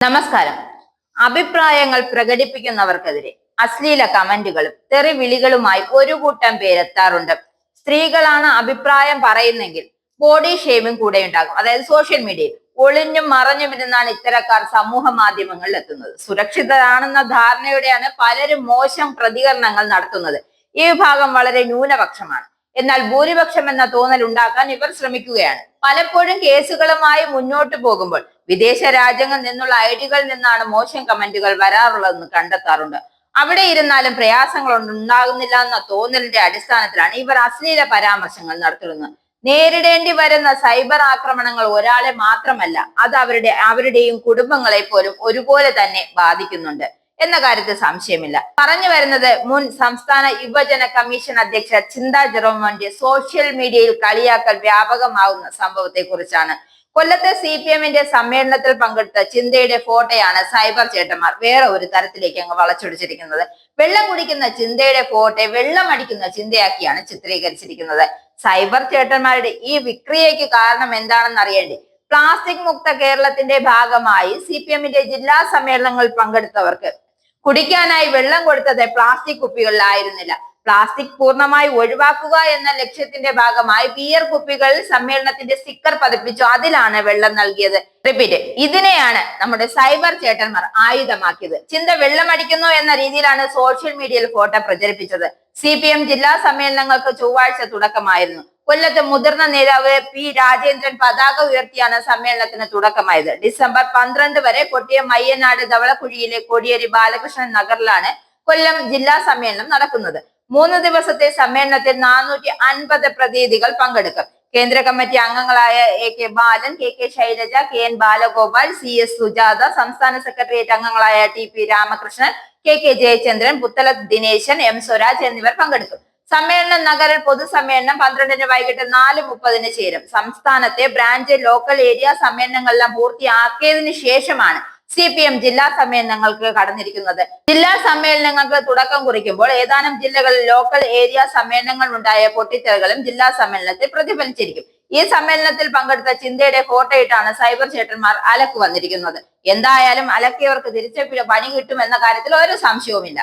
നമസ്കാരം. അഭിപ്രായങ്ങൾ പ്രകടിപ്പിക്കുന്നവർക്കെതിരെ അശ്ലീല കമന്റുകളും തെറിവിളികളുമായി ഒരു കൂട്ടം പേരെത്താറുണ്ട്. സ്ത്രീകളാണ് അഭിപ്രായം പറയുന്നെങ്കിൽ ബോഡി ഷേമിംഗ് കൂടെ ഉണ്ടാകും. അതായത് സോഷ്യൽ മീഡിയയിൽ ഒളിഞ്ഞും മറഞ്ഞും ഇരുന്നാണ് ഇത്തരക്കാർ സമൂഹ മാധ്യമങ്ങളിൽ എത്തുന്നത്. സുരക്ഷിതരാണെന്ന ധാരണയോടെയാണ് പലരും മോശം പ്രതികരണങ്ങൾ നടത്തുന്നത്. ഈ വിഭാഗം വളരെ ന്യൂനപക്ഷമാണ്. എന്നാൽ ഭൂരിപക്ഷം എന്ന തോന്നൽ ഉണ്ടാക്കാൻ ഇവർ ശ്രമിക്കുകയാണ്. പലപ്പോഴും കേസുകളുമായി മുന്നോട്ട് പോകുമ്പോൾ വിദേശ രാജ്യങ്ങളിൽ നിന്നുള്ള ഐഡികളിൽ നിന്നാണ് മോശം കമന്റുകൾ വരാറുള്ളതെന്ന് കണ്ടെത്താറുണ്ട്. അവിടെ ഇരുന്നാലും പ്രയാസങ്ങൾ ഉണ്ടാകുന്നില്ല എന്ന തോന്നലിന്റെ അടിസ്ഥാനത്തിലാണ് ഇവർ അശ്ലീല പരാമർശങ്ങൾ നടത്തുന്നത്. നേരിടേണ്ടി വരുന്ന സൈബർ ആക്രമണങ്ങൾ ഒരാളെ മാത്രമല്ല, അത് അവരുടെയും കുടുംബങ്ങളെ പോലും ഒരുപോലെ തന്നെ ബാധിക്കുന്നുണ്ട് എന്ന കാര്യത്തിൽ സംശയമില്ല. പറഞ്ഞു വരുന്നത് മുൻ സംസ്ഥാന യുവജന കമ്മീഷൻ അധ്യക്ഷ ചിന്ത ജെറോമിന്റെ സോഷ്യൽ മീഡിയയിൽ കളിയാക്കൽ വ്യാപകമാകുന്ന സംഭവത്തെ കുറിച്ചാണ്. കൊല്ലത്തെ CPM-ന്റെ സമ്മേളനത്തിൽ പങ്കെടുത്ത ചിന്തയുടെ ഫോട്ടോയാണ് സൈബർ ചേട്ടന്മാർ വേറെ ഒരു തരത്തിലേക്ക് അങ്ങ് വളച്ചൊടിച്ചിരിക്കുന്നത്. വെള്ളം കുടിക്കുന്ന ചിന്തയുടെ ഫോട്ടോ വെള്ളം അടിക്കുന്ന ചിന്തയാക്കിയാണ് ചിത്രീകരിച്ചിരിക്കുന്നത്. സൈബർ ചേട്ടന്മാരുടെ ഈ വിക്രിയയ്ക്ക് കാരണം എന്താണെന്ന് അറിയേണ്ടേ? പ്ലാസ്റ്റിക് മുക്ത കേരളത്തിന്റെ ഭാഗമായി CPM-ന്റെ ജില്ലാ സമ്മേളനങ്ങളിൽ പങ്കെടുത്തവർക്ക് കുടിക്കാനായി വെള്ളം കൊടുത്തത് പ്ലാസ്റ്റിക് കുപ്പികളിലായിരുന്നില്ല. പ്ലാസ്റ്റിക് പൂർണ്ണമായി ഒഴിവാക്കുക എന്ന ലക്ഷ്യത്തിന്റെ ഭാഗമായി ബിയർ കുപ്പികളിൽ സമ്മേളനത്തിന്റെ സ്റ്റിക്കർ പതിപ്പിച്ചു അതിലാണ് വെള്ളം നൽകിയത്. റിപ്പീറ്റ്, ഇതിനെയാണ് നമ്മുടെ സൈബർ ചേട്ടന്മാർ ആയുധമാക്കിയത്. ചിന്ത വെള്ളമടിക്കുന്നു എന്ന രീതിയിലാണ് സോഷ്യൽ മീഡിയയിൽ ഫോട്ടോ പ്രചരിപ്പിച്ചത്. CPM ജില്ലാ സമ്മേളനങ്ങൾക്ക് ചൊവ്വാഴ്ച തുടക്കമായിരുന്നു. കൊല്ലത്ത് മുതിർന്ന നേതാവ് P രാജേന്ദ്രൻ പതാക ഉയർത്തിയാണ് സമ്മേളനത്തിന് തുടക്കമായത്. ഡിസംബർ 12 വരെ കൊട്ടിയം മയ്യനാട് ധവളക്കുഴിയിലെ കോടിയേരി ബാലകൃഷ്ണൻ നഗറിലാണ് കൊല്ലം ജില്ലാ സമ്മേളനം നടക്കുന്നത്. 3 ദിവസത്തെ സമ്മേളനത്തിൽ 450 പ്രതിനിധികൾ പങ്കെടുക്കും. കേന്ദ്ര കമ്മിറ്റി അംഗങ്ങളായ AK ബാലൻ, KK Shailaja, KN Balagopal, CS Sujatha, സംസ്ഥാന സെക്രട്ടേറിയറ്റ് അംഗങ്ങളായ TP Ramakrishnan, KK Jayachandran, Puthalath Dineshan, M Swaraj എന്നിവർ പങ്കെടുക്കും. സമ്മേളന നഗറിൽ പൊതുസമ്മേളനം 12 വൈകിട്ട് 4:30 ചേരും. സംസ്ഥാനത്തെ ബ്രാഞ്ച് ലോക്കൽ ഏരിയ സമ്മേളനങ്ങളെല്ലാം പൂർത്തിയാക്കിയതിനു ശേഷമാണ് CPM ജില്ലാ സമ്മേളനങ്ങൾക്ക് കടന്നിരിക്കുന്നത്. ജില്ലാ സമ്മേളനങ്ങൾക്ക് തുടക്കം കുറിക്കുമ്പോൾ ഏതാനും ജില്ലകളിൽ ലോക്കൽ ഏരിയ സമ്മേളനങ്ങൾ ഉണ്ടായ പൊട്ടിത്തെറികളും ജില്ലാ സമ്മേളനത്തിൽ പ്രതിഫലിച്ചിരിക്കും. ഈ സമ്മേളനത്തിൽ പങ്കെടുത്ത ചിന്തയുടെ ഫോട്ടോയിട്ടാണ് സൈബർ ചേട്ടന്മാർ അലക്ക് വന്നിരിക്കുന്നത്. എന്തായാലും അലക്കിയവർക്ക് തിരിച്ചു പണി കിട്ടുമെന്ന കാര്യത്തിൽ ഒരു സംശയവുമില്ല.